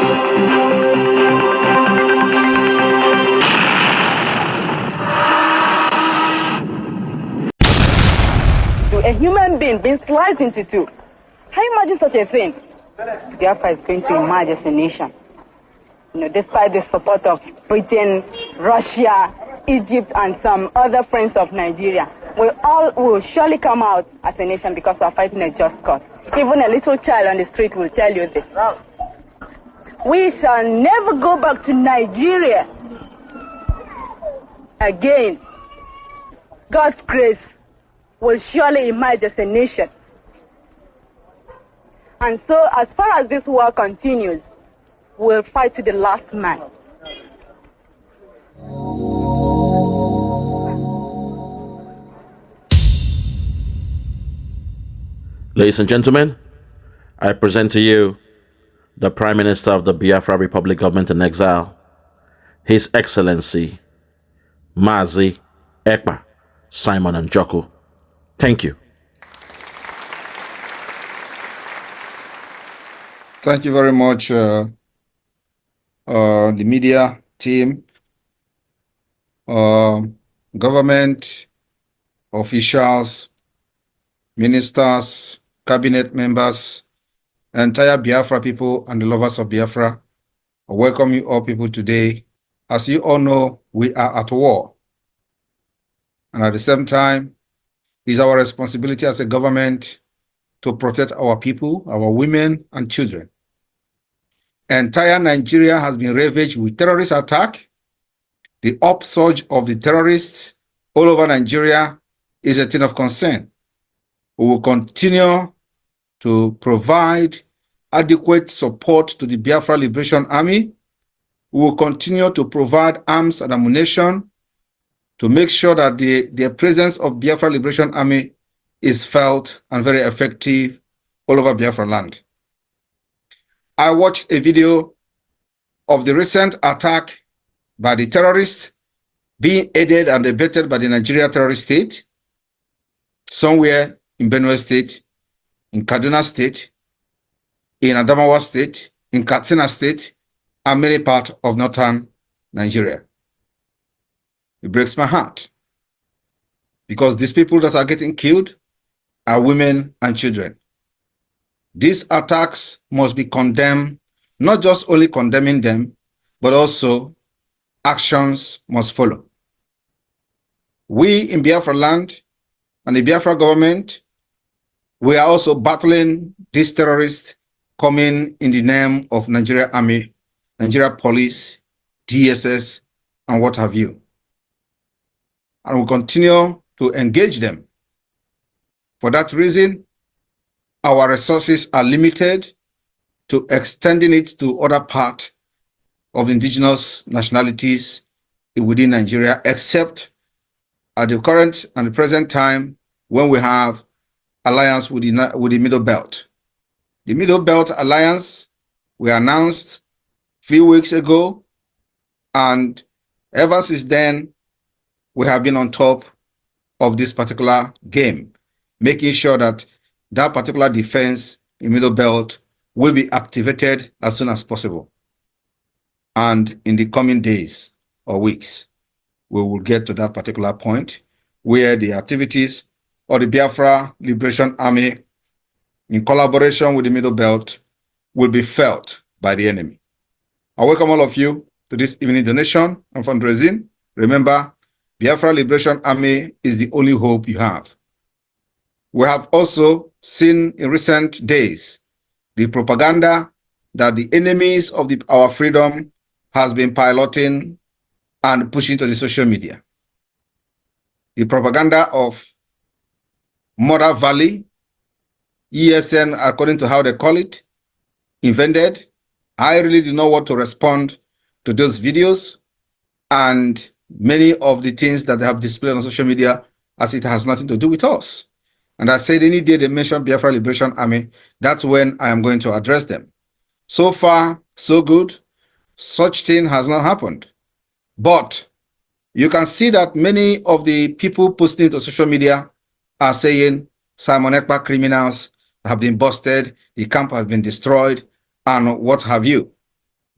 To a human being being sliced into two. Can you imagine such a thing? Biafra is going to emerge as a nation. You know, despite the support of Britain, Russia, Egypt, and some other friends of Nigeria, we all will surely come out as a nation because we are fighting a just cause. Even a little child on the street will tell you this. We shall never go back to Nigeria again. God's grace will surely emerge as a nation. And so, as far as this war continues, we'll fight to the last man. Ladies and gentlemen, I present to you the Prime Minister of the Biafra Republic Government in Exile, His Excellency, Mazi Ekpa Simon Njoku. Thank you. Thank you very much, the media team, government officials, ministers, cabinet members, entire Biafra people and the lovers of Biafra. I welcome you all people today. As you all know, we are at war. And at the same time, it's our responsibility as a government to protect our people, our women and children. Entire Nigeria has been ravaged with terrorist attack. The upsurge of the terrorists all over Nigeria is a thing of concern. We will continue to provide adequate support to the Biafra Liberation Army. We will continue to provide arms and ammunition to make sure that the presence of Biafra Liberation Army is felt and very effective all over Biafra land. I watched a video of the recent attack by the terrorists being aided and abetted by the Nigeria terrorist state, somewhere in Benue State, in Kaduna State, in Adamawa State, in Katsina State, and many parts of northern Nigeria. It breaks my heart because these people that are getting killed are women and children. These attacks must be condemned, not just only condemning them, but also actions must follow. We in Biafra land and the Biafra government, we are also battling these terrorists coming in the name of Nigeria Army, Nigeria Police, DSS, and what have you. And we continue to engage them. For that reason, our resources are limited to extending it to other parts of indigenous nationalities within Nigeria, except at the current and the present time when we have alliance with the Middle Belt. The Middle Belt Alliance we announced a few weeks ago, and ever since then, we have been on top of this particular game, making sure that that particular defense in Middle Belt will be activated as soon as possible. And in the coming days or weeks, we will get to that particular point where the activities of the Biafra Liberation Army in collaboration with the Middle Belt will be felt by the enemy. I welcome all of you to this evening donation and fundraising. Remember, Biafra Liberation Army is the only hope you have. We have also seen in recent days the propaganda that the enemies of our freedom has been piloting and pushing to the social media. The propaganda of Mother Valley, ESN, according to how they call it, invented. I really do not want to respond to those videos and many of the things that they have displayed on social media, as it has nothing to do with us. And I said any day they mention Biafra Liberation Army, that's when I am going to address them. So far, so good. Such thing has not happened. But you can see that many of the people posting to social media are saying Simon Ekpa criminals have been busted, the camp has been destroyed, and what have you.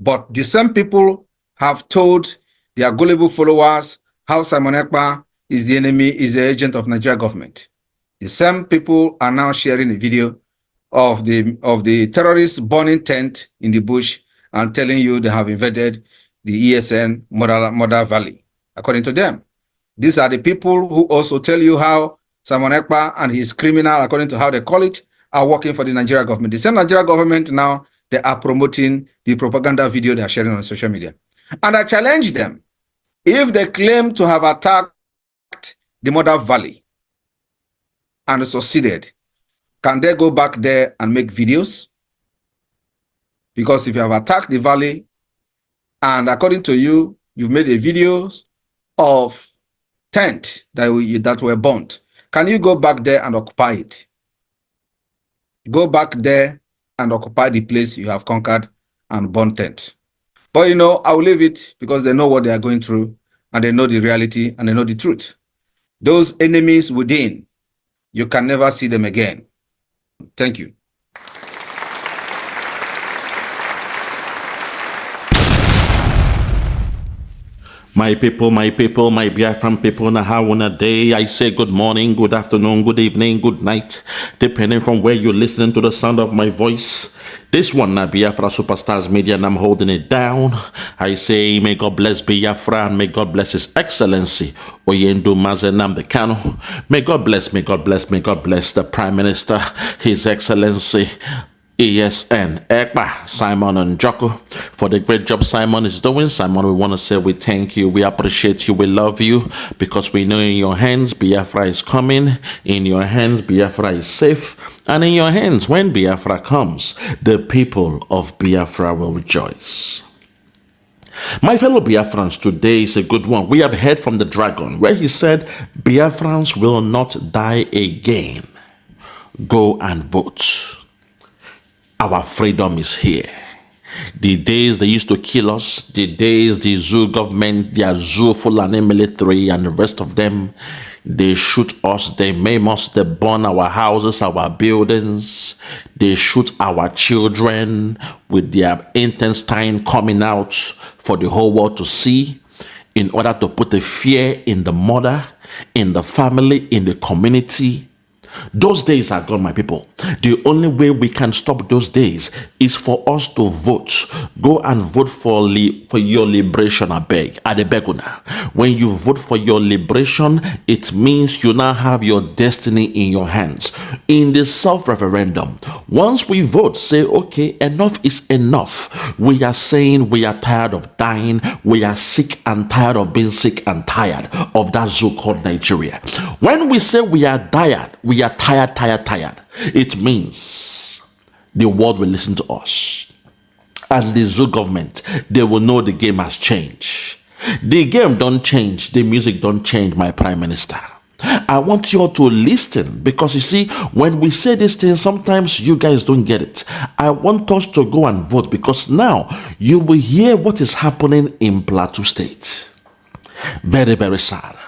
But the same people have told their gullible followers how Simon Ekpa is the enemy, is the agent of Nigeria government. The same people are now sharing a video of the terrorists burning tent in the bush and telling you they have invaded the ESN Mother Valley. According to them, these are the people who also tell you how Simon Ekpa and his criminal, according to how they call it, are working for the Nigeria government. The same Nigeria government now, they are promoting the propaganda video they are sharing on social media. And I challenge them, if they claim to have attacked the Mother Valley and succeeded, can they go back there and make videos? Because if you have attacked the valley, and according to you, you've made a video of tent that were burnt, can you go back there and occupy it? Go back there and occupy the place you have conquered and burnt tent. But you know, I will leave it because they know what they are going through and they know the reality and they know the truth. Those enemies within, you can never see them again. Thank you. My people, my Biafran people, now how on a day I say good morning, good afternoon, good evening, good night, depending from where you're listening to the sound of my voice. This one now Biafra Superstars Media, and I'm holding it down. I say may God bless Biafra and may God bless His Excellency Oyendu Mazenam the Kano. May God bless the Prime Minister, His Excellency ESN Ekpa, Simon and Joko, for the great job Simon is doing. Simon, we want to say we thank you, we appreciate you, we love you, because we know in your hands Biafra is coming, in your hands Biafra is safe, and in your hands when Biafra comes, the people of Biafra will rejoice. My fellow Biafrans, today is a good one. We have heard from the dragon where he said Biafrans will not die again. Go and vote. Our freedom is here. The days they used to kill us, the days the zoo government, their zoo Fulani military and the rest of them, they shoot us, they maim us, they burn our houses, our buildings, they shoot our children with their intestine coming out for the whole world to see, in order to put a fear in the mother, in the family, in the community. Those days are gone, my people. The only way we can stop those days is for us to vote. Go and vote for your liberation, I beg. Adebeguna. When you vote for your liberation, it means you now have your destiny in your hands. In the self-referendum, once we vote, say, okay, enough is enough. We are saying we are tired of dying. We are sick and tired of being sick and tired of that zoo called Nigeria. When we say we are tired, we are tired, it means the world will listen to us. And the zoo government, they will know the game has changed. The game don't change, the music don't change, my Prime Minister. I want you all to listen, because you see, when we say these things, sometimes you guys don't get it. I want us to go and vote, because now you will hear what is happening in Plateau State. Very, very sad.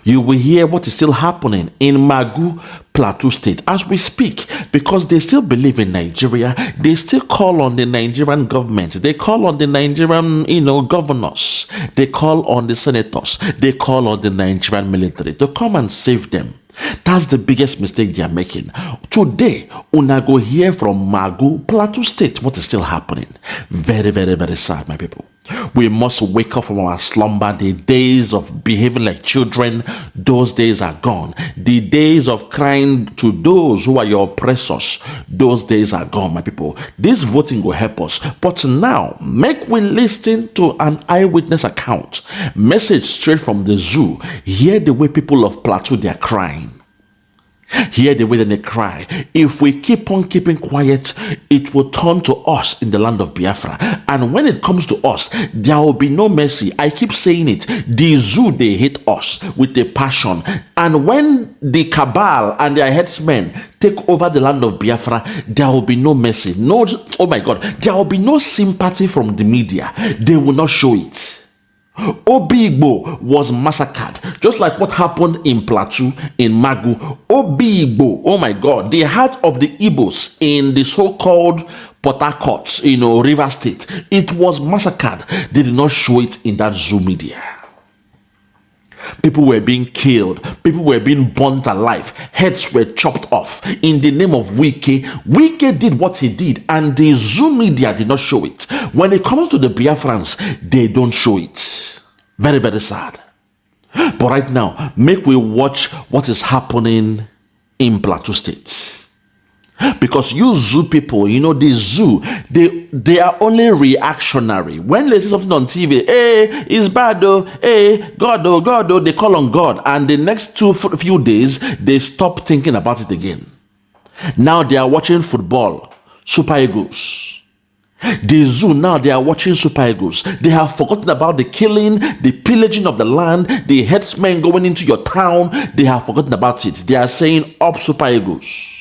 You will hear what is still happening in Magu, Plateau State, as we speak, because they still believe in Nigeria. They still call on the Nigerian government. They call on the Nigerian, governors. They call on the senators. They call on the Nigerian military to come and save them. That's the biggest mistake they are making. Today, una go hear from Magu, Plateau State, what is still happening. Very, very, very sad, my people. We must wake up from our slumber. The days of behaving like children, those days are gone. The days of crying to those who are your oppressors, those days are gone, my people. This voting will help us. But now, make we listen to an eyewitness account. Message straight from the zoo. Hear the way people of Plateau, they are crying. Hear the way that they cry. If we keep on keeping quiet, it will turn to us in the land of Biafra. And when it comes to us, there will be no mercy. I keep saying it. The zoo, they hate us with a passion. And when the cabal and their headsmen take over the land of Biafra, there will be no mercy. No, oh my God, there will be no sympathy from the media. They will not show it. Obigbo was massacred, just like what happened in Plateau, in Magu. Obigbo, oh my God, the heart of the Igbos in the so-called Port Harcourt, River State. It was massacred. They did not show it in that Zoo media. People were being killed. People were being burnt alive. Heads were chopped off in the name of Wike. Wike did what he did, and the Zoo media did not show it. When it comes to the Biafrans, they don't show it. Very, very sad. But right now, make we watch what is happening in Plateau State. Because you Zoo people, the Zoo, they are only reactionary. When they see something on TV, hey, it's bad though, hey, God though, they call on God. And the next few days, they stop thinking about it again. Now they are watching football, Super Eagles. The Zoo, now they are watching Super Eagles. They have forgotten about the killing, the pillaging of the land, the headsmen going into your town. They have forgotten about it. They are saying, up Super Eagles.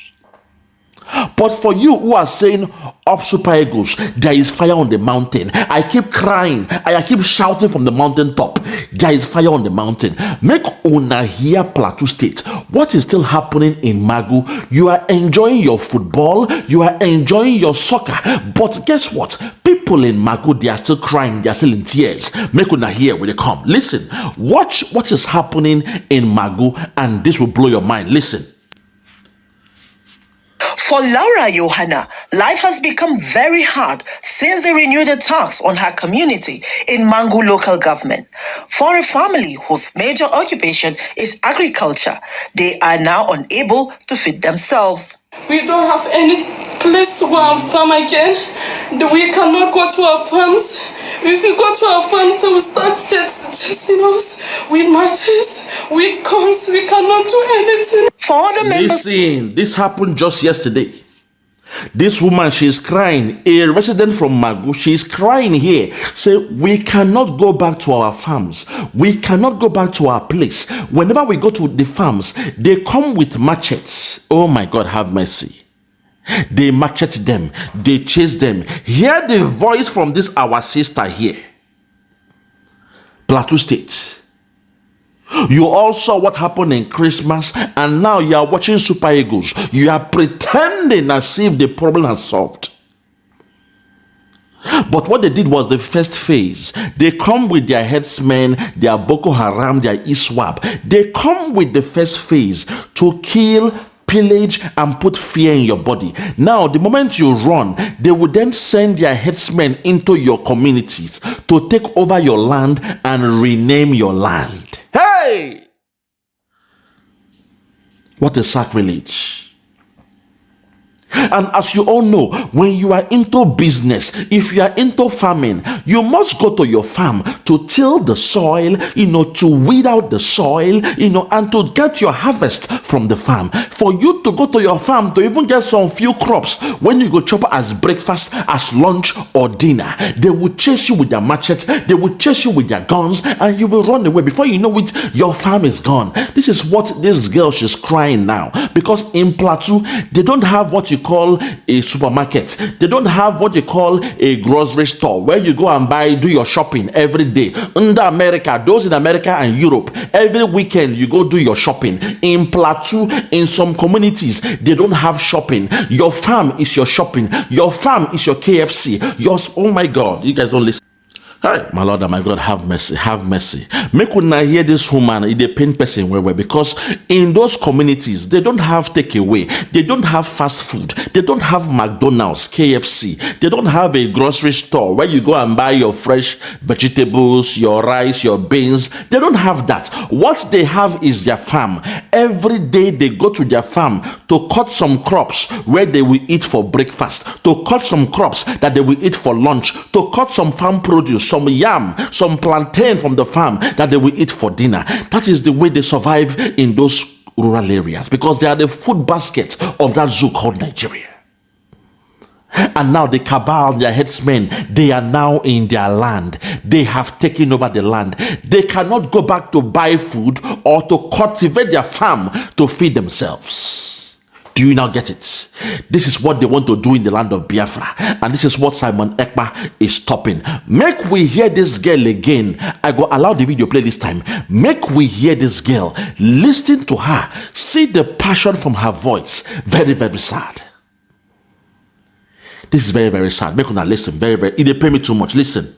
But for you who are saying, up Super Eagles, there is fire on the mountain. I keep crying. I keep shouting from the mountain top. There is fire on the mountain. Make una hear Plateau State. What is still happening in Magu? You are enjoying your football. You are enjoying your soccer. But guess what? People in Magu, they are still crying. They are still in tears. Make una hear when they come. Listen. Watch what is happening in Magu, and this will blow your mind. Listen. For Laura Johanna, life has become very hard since they renewed attacks on her community in Mangu local government. For a family whose major occupation is agriculture, they are now unable to feed themselves. We don't have any place to go and farm again. We cannot go to our farms. If we go to our farms, they will start chasing us with matches, with guns. We cannot do anything. For the members, listen, this happened just yesterday. This woman, she is crying, a resident from Magu, she is crying here. Say, we cannot go back to our farms. We cannot go back to our place. Whenever we go to the farms, they come with machetes. Oh my God, have mercy. They machete them. They chase them. Hear the voice from this our sister here. Plateau State. You all saw what happened in Christmas, and now you are watching Super Eagles. You are pretending as if the problem has solved. But what they did was the first phase. They come with their headsmen, their Boko Haram, their ISWAP. They come with the first phase to kill, pillage, and put fear in your body. Now, the moment you run, they will then send their headsmen into your communities to take over your land and rename your land. Hey! What a sacrilege. And as you all know, when you are into business, if you are into farming, you must go to your farm to till the soil, to weed out the soil, and to get your harvest from the farm. For you to go to your farm to even get some few crops, when you go chop as breakfast, as lunch, or dinner, they will chase you with their machete, they will chase you with their guns, and you will run away. Before you know it, your farm is gone. This is what this girl, she's crying now. Because in Plateau, they don't have what you call a supermarket. They don't have what you call a grocery store where you go and do your shopping every day. In America, those in America and Europe, every weekend you go do your shopping. In Plateau, in some communities, they don't have shopping. Your farm is your shopping. Your farm is your KFC. Oh my God, you guys don't listen. Hey, my Lord and my God, have mercy, have mercy. Make una hear this woman, the pain person where because in those communities, they don't have takeaway, they don't have fast food, they don't have McDonald's, KFC, they don't have a grocery store where you go and buy your fresh vegetables, your rice, your beans. They don't have that. What they have is their farm. Every day they go to their farm to cut some crops where they will eat for breakfast, to cut some crops that they will eat for lunch, to cut some farm produce, some yam, some plantain from the farm that they will eat for dinner. That is the way they survive in those rural areas, because they are the food basket of that zoo called Nigeria. And now the cabal, their headsmen, they are now in their land. They have taken over the land. They cannot go back to buy food or to cultivate their farm to feed themselves. Do you now get it? This is what they want to do in the land of Biafra. And this is what Simon Ekpa is stopping. Make we hear this girl again. I go allow the video play this time. Make we hear this girl. Listen to her. See the passion from her voice. Very, very sad. This is very, very sad. Make una listen. Very, very. They pay me too much. Listen.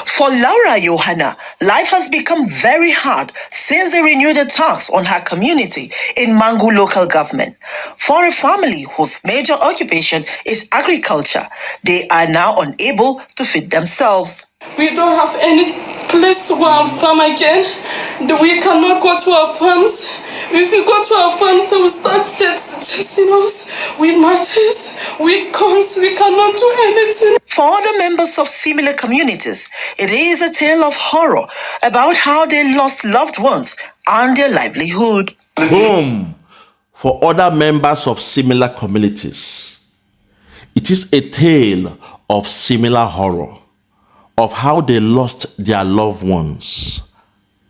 For Laura Johanna, life has become very hard since they renewed the tax on her community in Mangu local government. For a family whose major occupation is agriculture, they are now unable to feed themselves. We don't have any place to go and farm again. We cannot go to our farms. If we go to our farms, they will start chasing us with matches, with guns. We cannot do anything. For other members of similar communities, it is a tale of horror about how they lost loved ones and their livelihood. Boom! For other members of similar communities, it is a tale of similar horror of how they lost their loved ones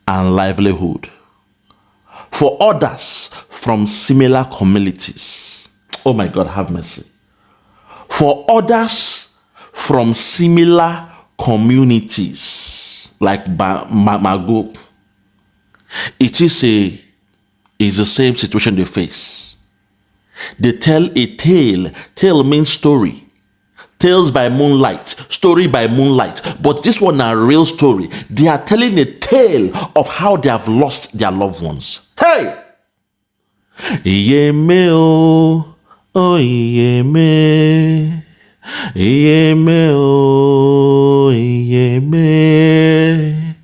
and livelihood. For others from similar communities, oh my God, have mercy. For others from similar communities like Mago, it is the same situation they face. They tell a tale. Tale means story. Tales by moonlight, story by moonlight. But this one is a real story. They are telling a tale of how they have lost their loved ones. Hey! Yeme oh, oh yeme. Yeme oh, yeme.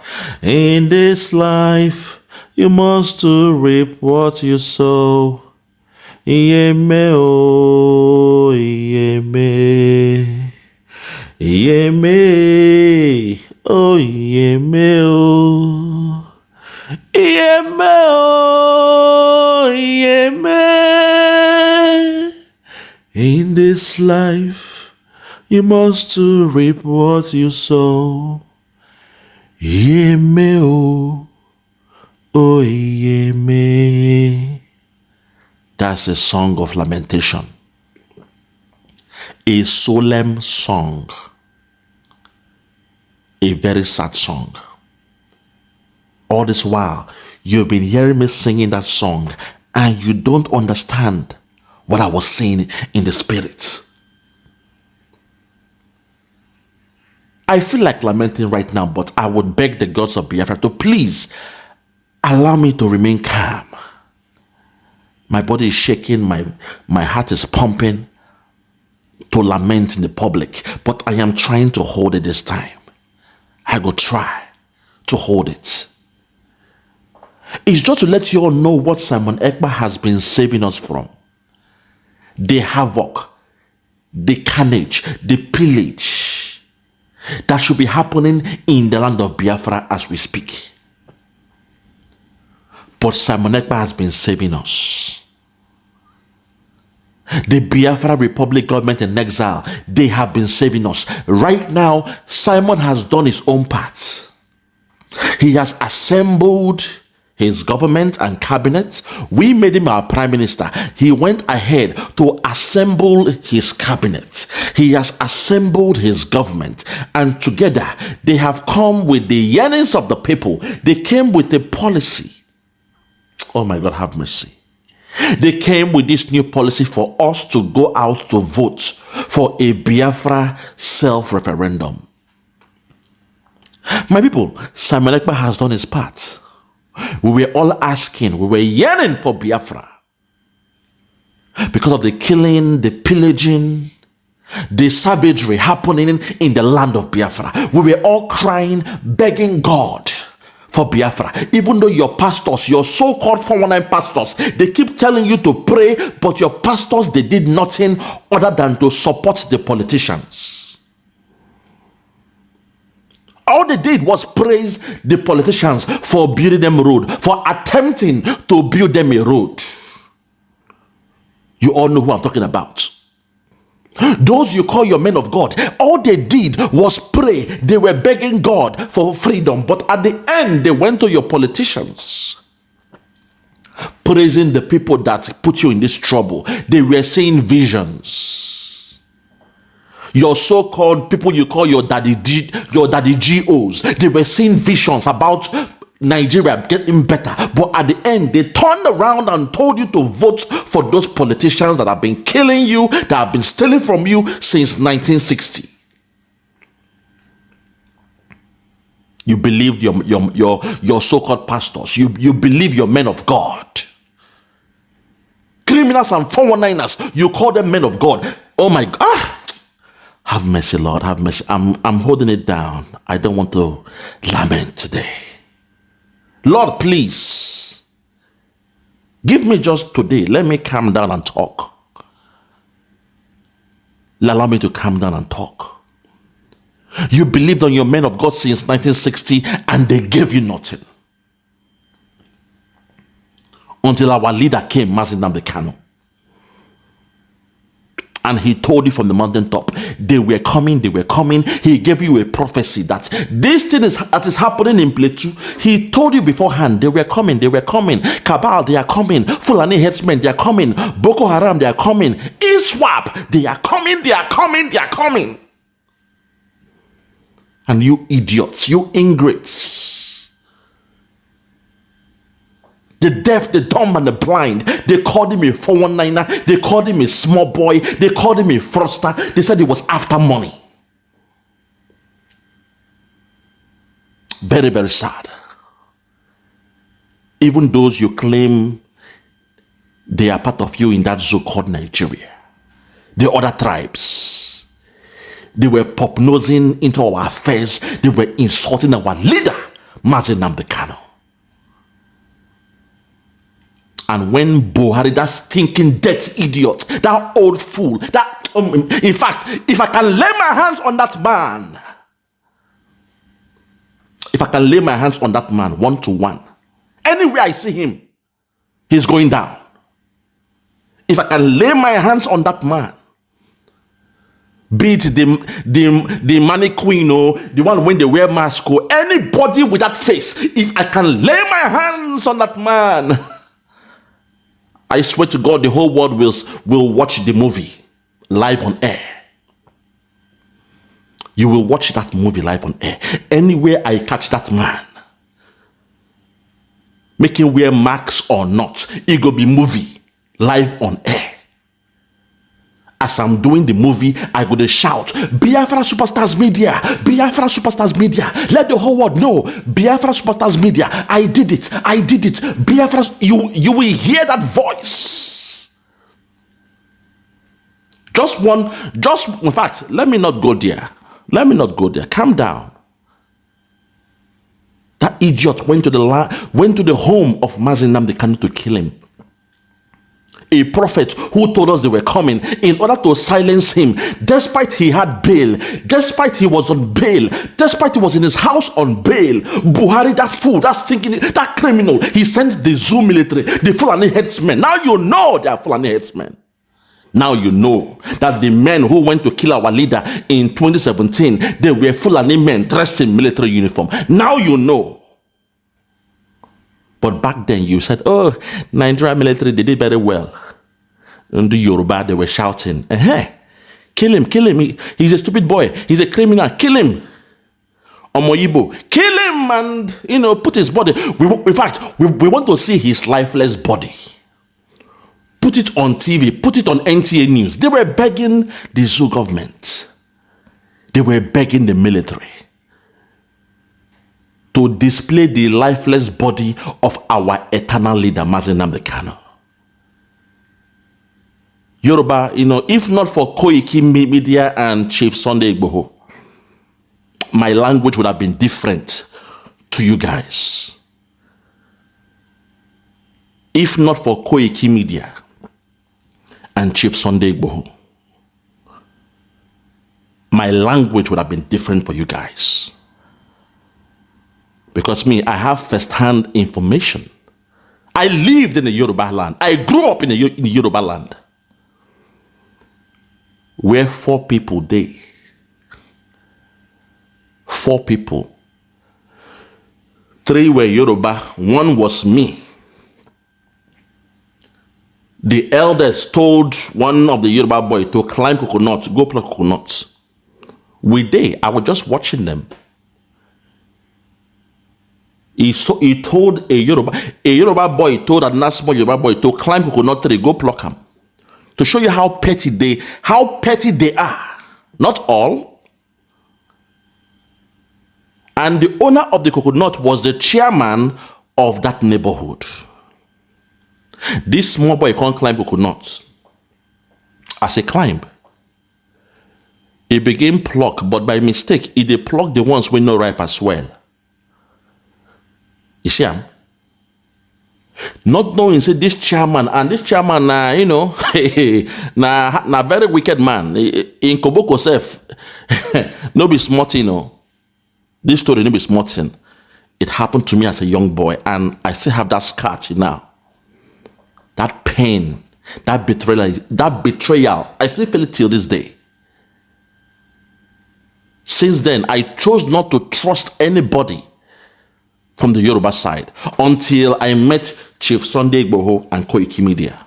In this life, you must reap what you sow. Yeme oh, yeme. Yeme oh, yeme oh. Yeme oh, yeme. In this life, you must reap what you sow. Yeme oh, oh yeme. That's a song of lamentation, a solemn song, a very sad song. All this while, you've been hearing me singing that song and you don't understand what I was saying in the spirit. I feel like lamenting right now, but I would beg the gods of Biafra to please allow me to remain calm. My body is shaking, my heart is pumping to lament in the public, but I am trying to hold it this time. I will try to hold it. It's just to let you all know what Simon Ekpa has been saving us from. The havoc, the carnage, the pillage that should be happening in the land of Biafra as we speak. But Simon Ekpa has been saving us. The Biafra Republic government in exile, they have been saving us. Right now, Simon has done his own part. He has assembled his government and cabinet. We made him our prime minister. He went ahead to assemble his cabinet. He has assembled his government. And together, they have come with the yearnings of the people. They came with a policy. Oh my God, have mercy. They came with this new policy for us to go out to vote for a Biafra self-referendum. My people, Simon Ekpa has done his part. We were all asking, we were yearning for Biafra because of the killing, the pillaging, the savagery happening in the land of Biafra. We were all crying, begging God for Biafra. Even though your pastors, your so-called 419 pastors, they keep telling you to pray, but your pastors, they did nothing other than to support the politicians. All they did was praise the politicians for building them a road, for attempting to build them a road. You all know who I'm talking about. Those you call your men of God, all they did was pray. They were begging God for freedom, but at the end, they went to your politicians, praising the people that put you in this trouble. They were seeing visions. Your so-called people you call your daddy GOs, they were seeing visions about Nigeria getting better. But at the end, they turned around and told you to vote for those politicians that have been killing you, that have been stealing from you since 1960. You believed your so-called pastors. You believe your men of God. Criminals and 419ers, you call them men of God. Oh my God. Have mercy, Lord. Have mercy. I'm holding it down. I don't want to lament today. Lord, please. Give me just today. Let me calm down and talk. Allow me to calm down and talk. You believed on your men of God since 1960 and they gave you nothing. Until our leader came, Mazi Nnamdi Kanu. And he told you from the mountaintop, they were coming, they were coming. He gave you a prophecy that this thing that is happening in Plateau. He told you beforehand, they were coming, they were coming. Cabal, they are coming. Fulani headsmen, they are coming. Boko Haram, they are coming. ISWAP, they are coming, they are coming, they are coming. And you idiots, you ingrates, the deaf, the dumb, and the blind, they called him a 419er, they called him a small boy, they called him a fraudster, they said he was after money. Very, very sad. Even those you claim they are part of you in that zoo called Nigeria, the other tribes, they were pop-nosing into our affairs. They were insulting our leader, Mazi Nnamdi Kanu. And when Buhari, that stinking dirty idiot, that old fool, that in fact, if I can lay my hands on that man, if I can lay my hands on that man 1-to-1, anywhere I see him, he's going down. If I can lay my hands on that man, be it the mannequin or the one when they wear mask or anybody with that face, if I can lay my hands on that man, I swear to God, the whole world will watch the movie live on air. You will watch that movie live on air. Anywhere I catch that man, make him wear masks or not, it will be movie live on air. As I'm doing the movie, I go to shout, Biafra Superstars Media, Biafra Superstars Media. Let the whole world know, Biafra Superstars Media. I did it, Biafra. You will hear that voice. In fact, let me not go there. Calm down. That idiot went to the home of Mazi Nnamdi Kanu to kill him. A prophet who told us they were coming in order to silence him, despite he had bail, despite he was on bail, despite he was in his house on bail. Buhari, that fool, that criminal, he sent the zoo military, the Fulani headsmen. Now you know they are Fulani headsmen. Now you know that the men who went to kill our leader in 2017, they were Fulani men dressed in military uniform. Now you know. But back then you said, oh, Nigeria military, they did very well. In the Yoruba, they were shouting, kill him. He's a stupid boy. He's a criminal. Kill him. Omoyibo, kill him and, put his body. In fact, we want to see his lifeless body. Put it on TV. Put it on NTA News. They were begging the zoo government. They were begging the military to display the lifeless body of our eternal leader, Mazi Nnamdi Kanu. Yoruba, if not for Koiki Media and Chief Sunday Igboho, my language would have been different to you guys. If not for Koiki Media and Chief Sunday Igboho, my language would have been different for you guys. Because I have first-hand information. I lived in the Yoruba land. I grew up in the Yoruba land. Where 4 people day. 4 people. 3 were Yoruba. 1 was me. The elders told one of the Yoruba boy to climb coconuts, go pluck coconuts. I was just watching them. He told a Yoruba boy told another small Yoruba boy to climb coconut tree, go pluck them. To show you how petty they are. Not all. And the owner of the coconut was the chairman of that neighborhood. This small boy can't climb coconut. As he climb, he began pluck, but by mistake, he dey pluck the ones wey no ripe as well. You see am? Not knowing say this chairman na na very wicked man. In Koboko sef, no be small thing, no. This story no be small thing. It happened to me as a young boy, and I still have that scar till now. That pain, that betrayal, I still feel it till this day. Since then, I chose not to trust anybody from the Yoruba side until I met Chief Sunday Igboho and Koiki Media.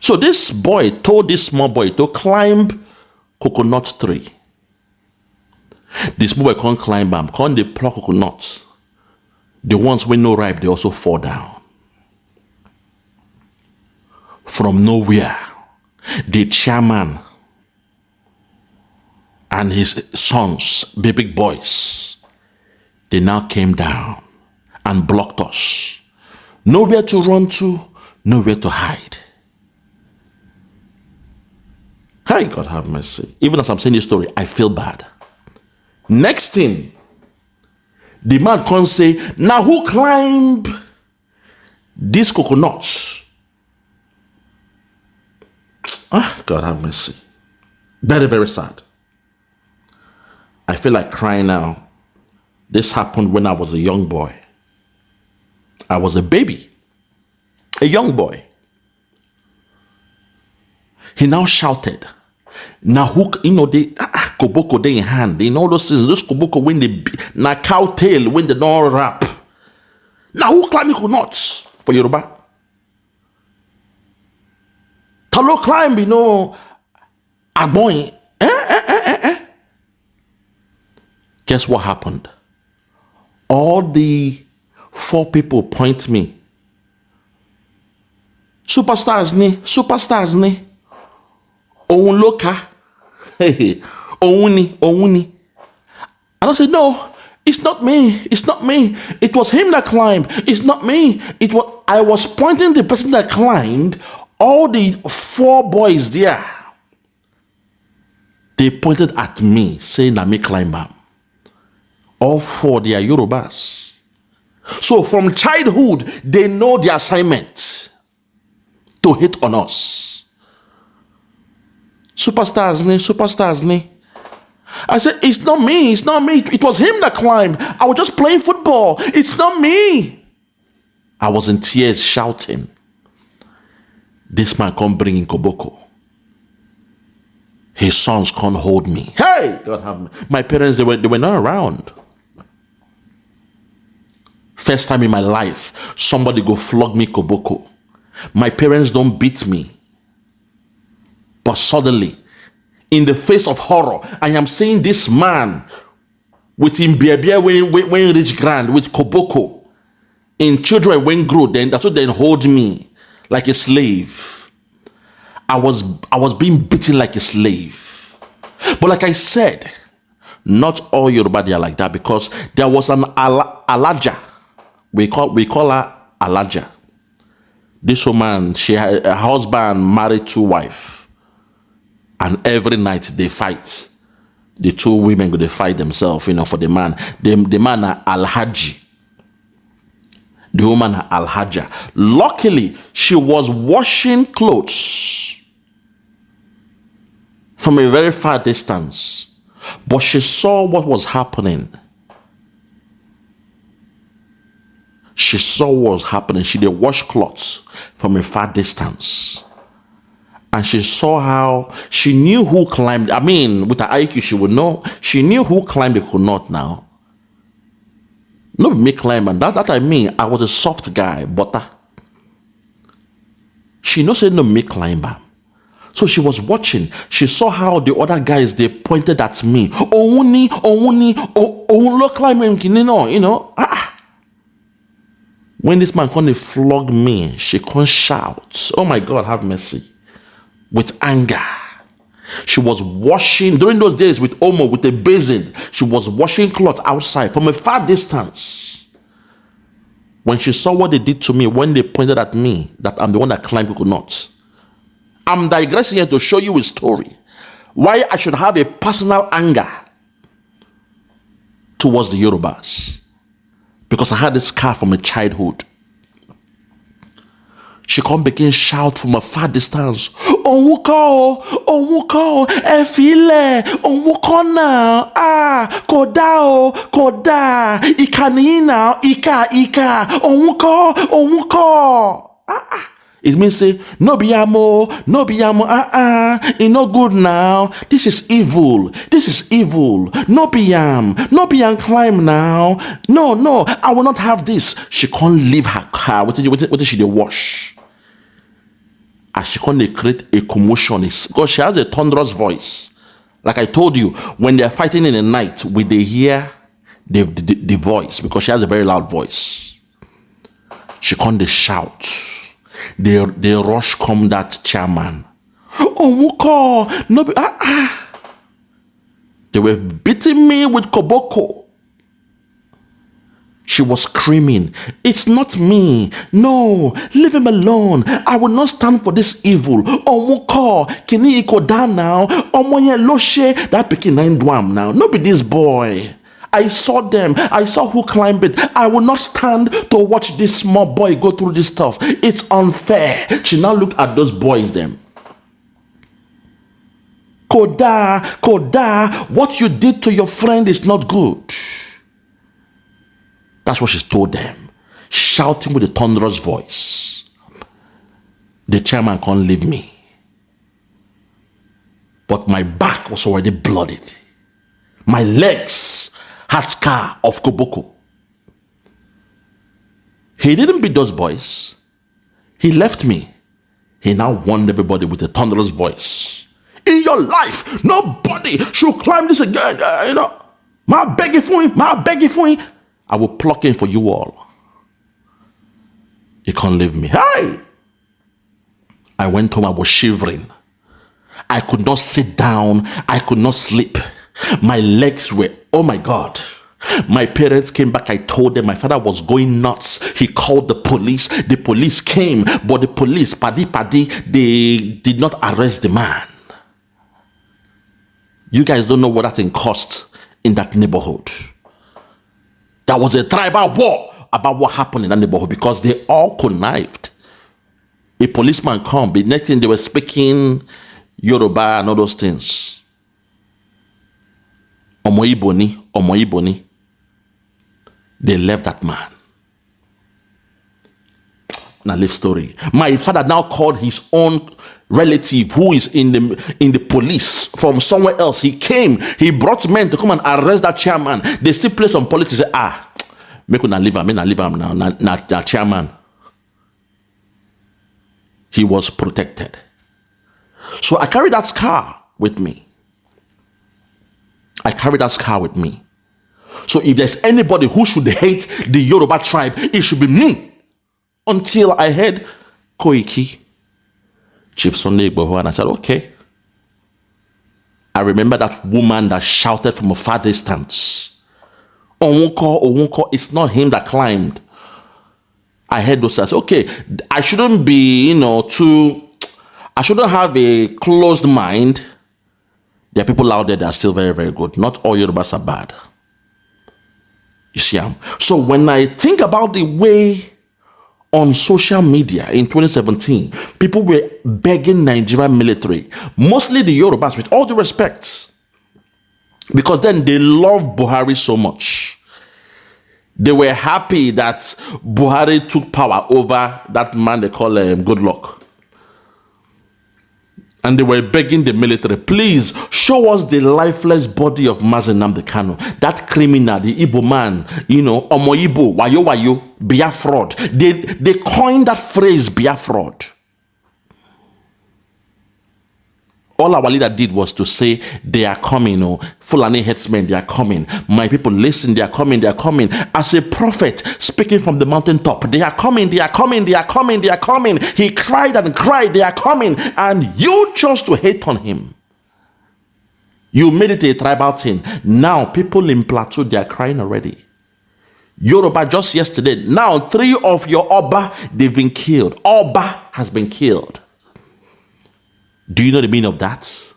So this boy told this small boy to climb coconut tree. This small boy can't climb them, can't they pluck coconuts? The ones when no ripe, they also fall down. From nowhere, the chairman and his sons, baby boys, they now came down and blocked us. Nowhere to run to, nowhere to hide. Hi, God have mercy. Even as I'm saying this story, I feel bad. Next thing, the man can say, now who climbed these coconuts? God have mercy. Very, very sad. I feel like crying now. This happened when I was a young boy. I was a baby. A young boy. He now shouted. Now who, they koboko they in hand. All those things. Those koboko when they na cow tail when they don't wrap. Now who climb coconuts for Yoruba? Talo climb, Agboy. Guess what happened? All the 4 people point me. Superstars ni. Oun loka. Hey, Ouni. And I said, no, it's not me. It was him that climbed. It's not me. I was pointing the person that climbed. All the 4 boys there, they pointed at me, saying that me climber. All 4, they are Yorubas. So from childhood, they know the assignment to hit on us. Superstars ne. I said, it's not me. It was him that climbed. I was just playing football. It's not me. I was in tears shouting. This man can't bring in Koboko. His sons can't hold me. Hey, God have me. My parents, they were not around. First time in my life, somebody go flog me Koboko. My parents don't beat me. But suddenly, in the face of horror, I am seeing this man with him baby when reach grand with Koboko. In children when grow, then that's what then hold me like a slave. I was being beaten like a slave. But like I said, not all Yoruba they are like that, because there was an Alaja. We call her Alaja. This woman, she had a husband married 2 wives. And every night they fight. The 2 women they fight themselves, for the man. The man are Alhaji. The woman are Alhaja. Luckily, she was washing clothes from a very far distance. But she saw what was happening. She saw what was happening. She did wash clothes from a far distance. And she saw how she knew who climbed. I mean, with her IQ, she would know. She knew who climbed the coconut now. Not me climbing. That I mean, I was a soft guy, butter. She knows it no me climber. So she was watching. She saw how the other guys, they pointed at me. Owuni, look climbing, you know. When this man come to flog me, she can't shout, oh my God, have mercy. With anger. She was washing, during those days with Omo, with a basin, she was washing cloth outside from a far distance. When she saw what they did to me, when they pointed at me, that I'm the one that climbed coconut. I'm digressing here to show you a story. Why I should have a personal anger towards the Yorubas. Because I had this scar from a childhood. She come begin shout from a far distance. Onwuko, efile, onwuko now, koda, ikanina, ika, onwuko. It means say, no biyamo, it no good now. This is evil. No biyam, climb now. No, I will not have this. She can't leave her car. What did she do? Wash. As she can't create a commotion, it's because she has a thunderous voice. Like I told you, when they're fighting in the night, will they hear the voice? Because she has a very loud voice. She can't shout. They rush come that chairman. Oh, no, They were beating me with koboko. She was screaming, it's not me. No, leave him alone. I will not stand for this evil. Omuko, kini ikoda now. Omoye loshe, that pikin nine dwam now. No be this boy. I saw them. I saw who climbed it. I will not stand to watch this small boy go through this stuff. It's unfair. She now looked at those boys them. Koda, what you did to your friend is not good. That's what she told them, shouting with a thunderous voice. The chairman can't leave me. But my back was already bloodied. My legs had scar of koboko. He didn't beat those boys. He left me. He now warned everybody with a thunderous voice. In your life, nobody should climb this again. Ma begging for him. I will pluck him for you all. He can't leave me. Hey! I went home, I was shivering. I could not sit down. I could not sleep. My legs were, oh my God. My parents came back. I told them my father was going nuts. He called the police. The police came, but the police, paddy, they did not arrest the man. You guys don't know what that thing cost in that neighborhood. There was a tribal war about what happened in that neighborhood because they all connived. A policeman come, the next thing they were speaking Yoruba and all those things. Omoiboni. They left that man. Now live story. My father now called his own relative who is in the police from somewhere else. He came, he brought men to come and arrest that chairman. They still play some politics. Make una leave him now. Not chairman. He was protected. So I carry that scar with me. So if there's anybody who should hate the Yoruba tribe, it should be me. Until I heard Koiki, Chief Sunday Igboho, and I said, okay. I remember that woman that shouted from a far distance. Onwuko, it's not him that climbed. I heard those. I said, okay, I shouldn't be, I shouldn't have a closed mind. There are people out there that are still very, very good. Not all Yorubas are bad. You see? So when I think about the way on social media in 2017, people were begging Nigerian military, mostly the Yorubas, with all due respect, because then they love Buhari so much. They were happy that Buhari took power over that man they call Goodluck. And they were begging the military, please show us the lifeless body of Mazi Nnamdi Kanu. That criminal, the Igbo man, Omo Igbo, wayo, Biafra. They coined that phrase, Biafra. All our leader did was to say, they are coming, oh, Fulani headsmen, they are coming. My people, listen, they are coming, they are coming. As a prophet speaking from the mountaintop, they are coming, they are coming, they are coming, they are coming. He cried and cried, they are coming. And you chose to hate on him. You made it a tribal thing. Now, people in Plateau, they are crying already. Yoruba just yesterday. Now, 3 of your Oba, they've been killed. Oba has been killed. Do you know the meaning of that?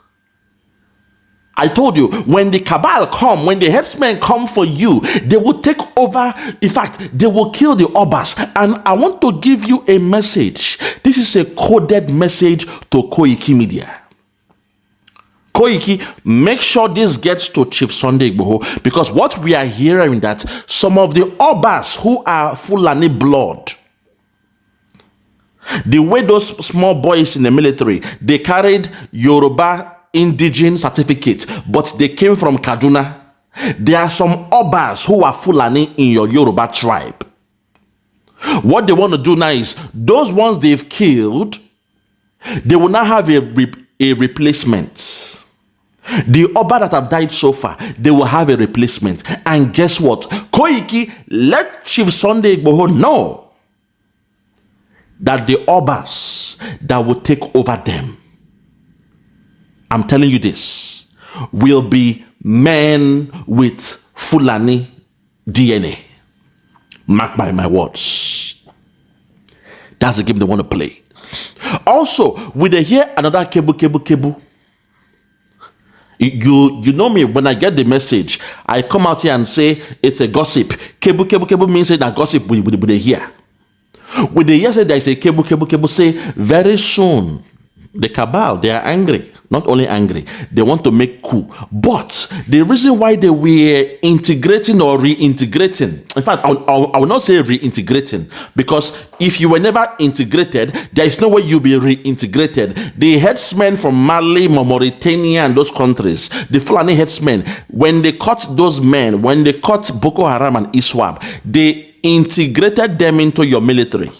I told you, when the cabal come, when the headsmen come for you, they will take over. In fact, they will kill the Obas. And I want to give you a message. This is a coded message to Koiki Media. Koiki, make sure this gets to Chief Sunday Igboho, because what we are hearing that some of the Obas who are Fulani blood, the way those small boys in the military, they carried Yoruba indigene certificate, but they came from Kaduna. There are some Obas who are Fulani in your Yoruba tribe. What they want to do now is, those ones they've killed, they will now have a replacement. The Oba that have died so far, they will have a replacement. And guess what? Koiki, let Chief Sunday Igboho know that the Obas that will take over them, I'm telling you this, will be men with Fulani DNA. Mark by my words. That's the game they want to play. Also, will they hear another kebu? You know me, when I get the message, I come out here and say it's a gossip. Kebu means that gossip will they hear. When they hear say there is a kebu say very soon the cabal, they are angry. Not only angry, they want to make coup. But the reason why they were integrating or reintegrating, in fact, I will not say reintegrating, because if you were never integrated, there is no way you'll be reintegrated. The headsmen from Mali, Mauritania, and those countries, the Fulani headsmen, when they caught those men, when they caught Boko Haram and ISWAP, they integrated them into your military.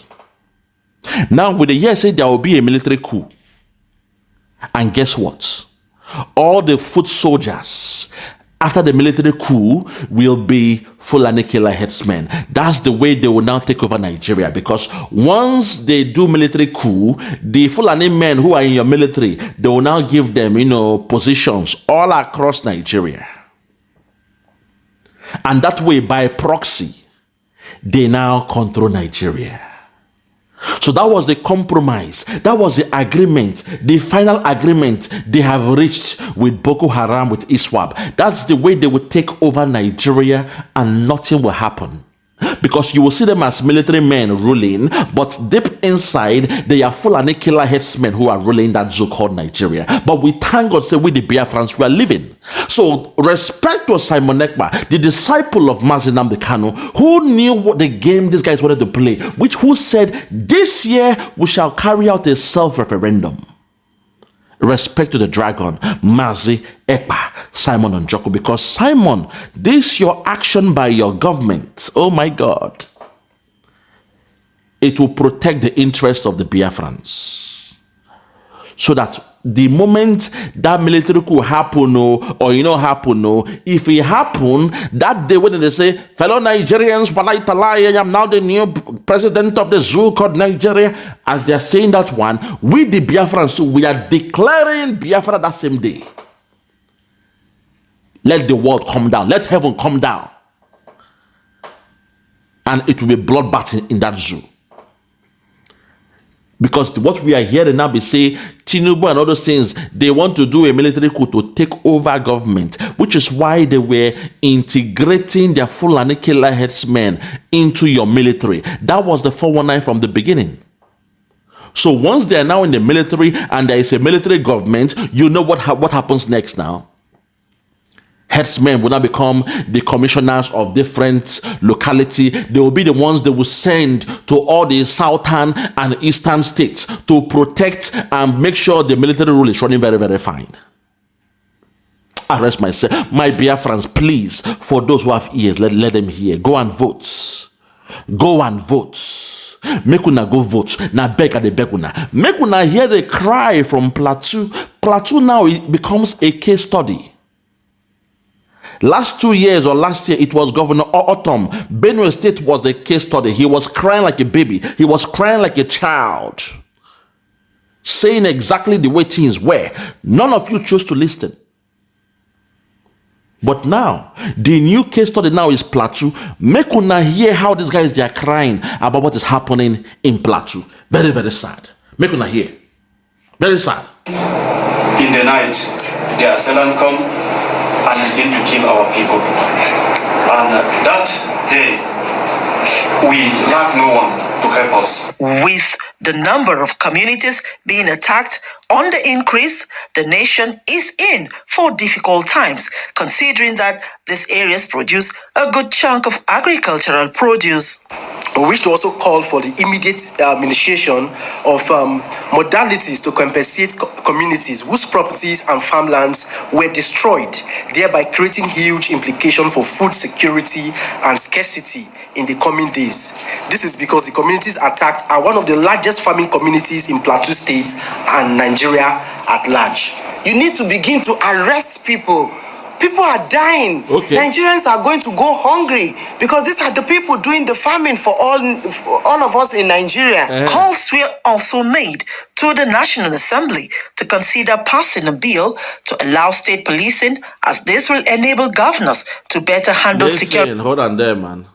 Now, with the year say there will be a military coup. And guess what? All the foot soldiers after the military coup will be Fulani killer headsmen. That's the way they will now take over Nigeria, because once they do military coup, the Fulani men who are in your military, they will now give them, positions all across Nigeria. And that way, by proxy, they now control Nigeria. So that was the compromise. That was the agreement, the final agreement they have reached with Boko Haram, with ISWAP. That's the way they will take over Nigeria, and nothing will happen. Because you will see them as military men ruling, but deep inside, they are Fulani killer headsmen who are ruling that zoo called Nigeria. But we thank God, say we the Biafrans, we are living. So respect to Simon Ekpa, the disciple of Mazi Nnamdi Kanu, who knew what the game these guys wanted to play, who said, this year we shall carry out a self-referendum. Respect to the dragon, Mazi, Ekpa, Simon and Joko, because Simon, this your action by your government, oh my God, it will protect the interests of the Biafrans. So that the moment that military coup happen or happen, if it happen, that day when they say, fellow Nigerians, I am now the new president of the zoo called Nigeria, as they are saying that one, we the Biafrans, we are declaring Biafra that same day. Let the world come down, let heaven come down, and it will be bloodbath in that zoo. Because what we are hearing now, they say Tinubu and other things, they want to do a military coup to take over government, which is why they were integrating their Fulani killer headsmen into your military. That was the 419 from the beginning. So once they are now in the military and there is a military government, you know what happens next now. Headsmen will now become the commissioners of different locality. They will be the ones they will send to all the southern and eastern states to protect and make sure the military rule is running very, very fine. I rest myself. My Biafrans, please, for those who have ears, let them hear. Go and vote. Go and vote. Make una go vote. Na beg at the beg una. Make una hear the cry from Plateau. Plateau now it becomes a case study. Last 2 years or last year, it was Governor Autumn. Benue State was the case study. He was crying like a baby. He was crying like a child, saying exactly the way things were. None of you chose to listen. But now, the new case study now is Plateau. Make una hear how these guys, they are crying about what is happening in Plateau. Very, very sad. Make una hear. Very sad. In the night, the assailant come and begin to kill our people. And that day, we lack no one to help us. With the number of communities being attacked on the increase, the nation is in for difficult times, considering that these areas produce a good chunk of agricultural produce. We wish to also call for the immediate initiation of modalities to compensate communities whose properties and farmlands were destroyed, thereby creating huge implications for food security and scarcity in the coming days. This is because the communities attacked are one of the largest farming communities in Plateau State and Nigeria at large. You need to begin to arrest people. People are dying. Okay. Nigerians are going to go hungry because these are the people doing the farming for all of us in Nigeria. Calls were also made to the National Assembly to consider passing a bill to allow state policing, as this will enable governors to better handle security. Hold on there, man.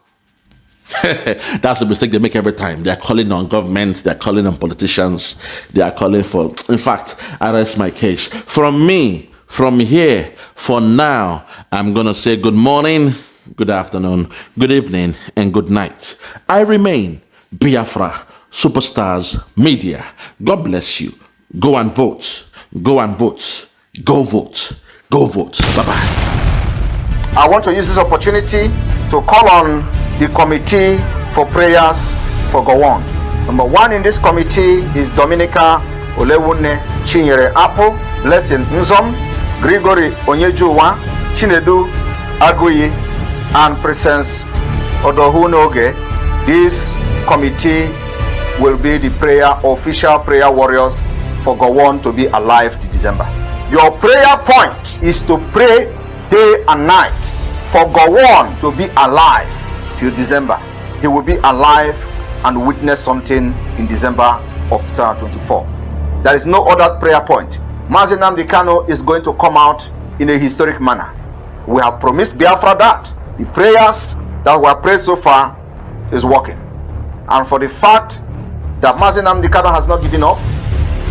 That's a mistake they make every time. They're calling on government, they're calling on politicians, they are calling for... In fact, I rest my case. From here, for now, I'm going to say good morning, good afternoon, good evening, and good night. I remain Biafra Superstars Media. God bless you. Go and vote. Go and vote. Go vote. Go vote. Bye-bye. I want to use this opportunity to call on the committee for prayers for Gowon. Number one in this committee is Dominica Olewune Chinyere Apple, Blessing Nzom, Gregory Onyejuwa, Chinedu Aguyi, and Presence Odohunoge. This committee will be the official prayer warriors for Gowon to be alive till December. Your prayer point is to pray day and night for Gowon to be alive till December. He will be alive and witness something in December of 2024. There is no other prayer point. Mazi Nnamdi Kanu is going to come out in a historic manner. We have promised Biafra that the prayers that were prayed so far is working. And for the fact that Mazi Nnamdi Kanu has not given up,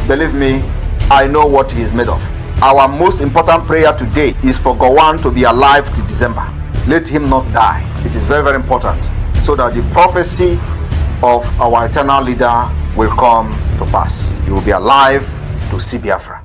believe me, I know what he is made of. Our most important prayer today is for Gowon to be alive till December. Let him not die. It is very, very important, so that the prophecy of our eternal leader will come to pass. He will be alive to see Biafra.